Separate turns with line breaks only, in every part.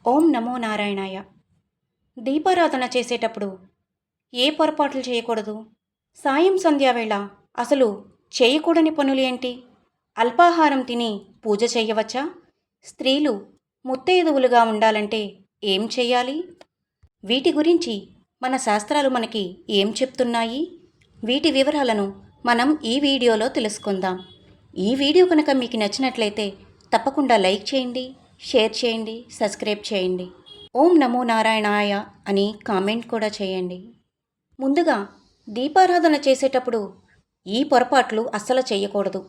ఓం నమో నారాయణాయ. దీపారాధన చేసేటప్పుడు ఏ పొరపాట్లు చేయకూడదు? సాయం సంధ్యావేళ అసలు చేయకూడని పనులు ఏంటి? అల్పాహారం తిని పూజ చేయవచ్చా? స్త్రీలు ముత్తైదువులుగా ఉండాలంటే ఏం చెయ్యాలి? వీటి గురించి మన శాస్త్రాలు మనకి ఏం చెప్తున్నాయి? వీటి వివరాలను మనం ఈ వీడియోలో తెలుసుకుందాం. ఈ వీడియో కనుక మీకు నచ్చినట్లయితే తప్పకుండా లైక్ చేయండి, షేర్ చేయండి, సబ్స్క్రైబ్ చేయండి. ఓం నమో నారాయణాయ అని కామెంట్ కూడా చేయండి. ముందుగా దీపారాధన చేసేటప్పుడు ఈ పొరపాట్లు అస్సలు చేయకూడదు.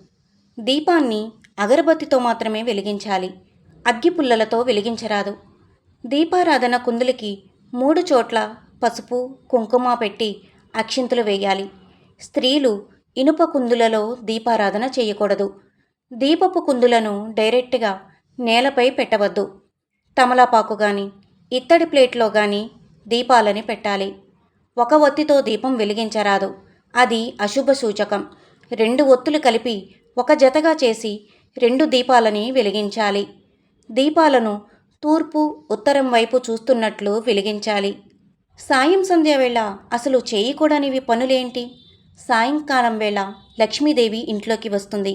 దీపాన్ని అగరబత్తితో మాత్రమే వెలిగించాలి. అగ్గిపుల్లలతో వెలిగించరాదు. దీపారాధన కుందులకి 3 చోట్ల పసుపు కుంకుమ పెట్టి అక్షింతలు వేయాలి. స్త్రీలు ఇనుప కుందులలో దీపారాధన చేయకూడదు. దీపపు కుందులను డైరెక్ట్గా నేలపై పెట్టవద్దు. తమలపాకు కానీ ఇత్తడి ప్లేట్లో కానీ దీపాలని పెట్టాలి. ఒక ఒత్తితో దీపం వెలిగించరాదు. అది అశుభ సూచకం. 2 ఒత్తులు కలిపి ఒక జతగా చేసి 2 దీపాలని వెలిగించాలి. దీపాలను తూర్పు ఉత్తరం వైపు చూస్తున్నట్లు వెలిగించాలి. సాయం సంధ్య వేళ అసలు చేయకూడనివి పనులేంటి? సాయంకాలం వేళ లక్ష్మీదేవి ఇంట్లోకి వస్తుంది.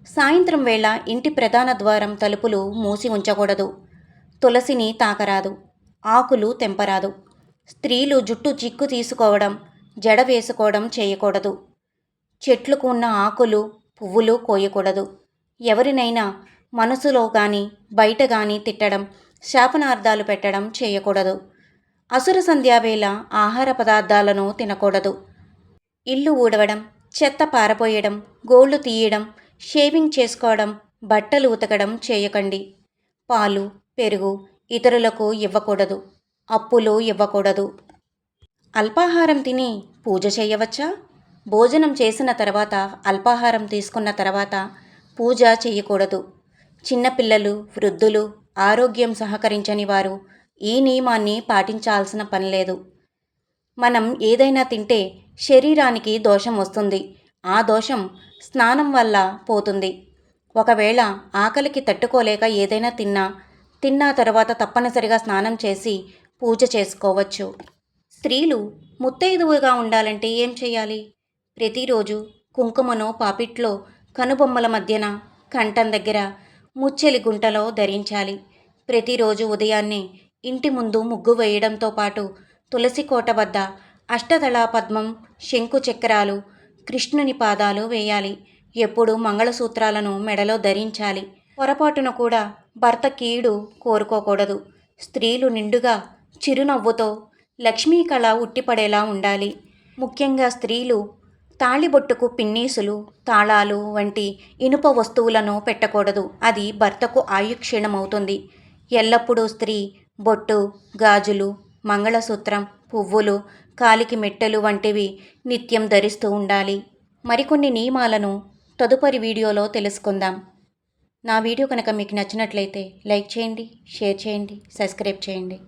సాయంత్రం వేళ ఇంటి ప్రధాన ద్వారం తలుపులు మూసి ఉంచకూడదు. తులసిని తాకరాదు. ఆకులు తెంపరాదు. స్త్రీలు జుట్టు చిక్కు తీసుకోవడం, జడ వేసుకోవడం చేయకూడదు. చెట్లకు ఉన్న ఆకులు పువ్వులు కోయకూడదు. ఎవరినైనా మనసులో కానీ బయట కానీ తిట్టడం, శాపనార్థాలు పెట్టడం చేయకూడదు. అసుర సంధ్యావేళ ఆహార పదార్థాలను తినకూడదు. ఇల్లు ఊడవడం, చెత్త పారపోయడం, గోళ్లు తీయడం, షేవింగ్ చేసుకోవడం, బట్టలు ఉతకడం చేయకండి. పాలు పెరుగు ఇతరులకు ఇవ్వకూడదు. అప్పులు ఇవ్వకూడదు. అల్పాహారం తిని పూజ చేయవచ్చా? భోజనం చేసిన తర్వాత అల్పాహారం తీసుకున్న తర్వాత పూజ చేయకూడదు. చిన్నపిల్లలు, వృద్ధులు, ఆరోగ్యం సహకరించని వారు ఈ నియమాన్ని పాటించాల్సిన పనిలేదు. మనం ఏదైనా తింటే శరీరానికి దోషం వస్తుంది. ఆ దోషం స్నానం వల్ల పోతుంది. ఒకవేళ ఆకలికి తట్టుకోలేక ఏదైనా తిన్నా తర్వాత తప్పనిసరిగా స్నానం చేసి పూజ చేసుకోవచ్చు. స్త్రీలు ముత్తైదువుగా ఉండాలంటే ఏం చేయాలి? ప్రతిరోజు కుంకుమను పాపిట్లో కనుబొమ్మల మధ్యన కంఠం దగ్గర ముచ్చెలి గుంటలో ధరించాలి. ప్రతిరోజు ఉదయాన్నే ఇంటి ముందు ముగ్గు వేయడంతో పాటు తులసి కోట వద్ద అష్టదళ పద్మం, శంకు చక్రాలు, కృష్ణుని పాదాలు వేయాలి. ఎప్పుడు మంగళసూత్రాలను మెడలో ధరించాలి. పొరపాటున కూడా భర్త కీడు కోరుకోకూడదు. స్త్రీలు నిండుగా చిరునవ్వుతో లక్ష్మీ కళ ఉట్టిపడేలా ఉండాలి. ముఖ్యంగా స్త్రీలు తాళిబొట్టుకు పిన్నీసులు, తాళాలు వంటి ఇనుప వస్తువులను పెట్టకూడదు. అది భర్తకు ఆయుక్షీణమవుతుంది. ఎల్లప్పుడూ స్త్రీ బొట్టు, గాజులు, మంగళసూత్రం, పువ్వులు, కాలికి మెట్టెలు వంటివి నిత్యం ధరిస్తూ ఉండాలి. మరికొన్ని నియమాలను తదుపరి వీడియోలో తెలుసుకుందాం. నా వీడియో కనుక మీకు నచ్చినట్లయితే లైక్ చేయండి, షేర్ చేయండి, సబ్స్క్రైబ్ చేయండి.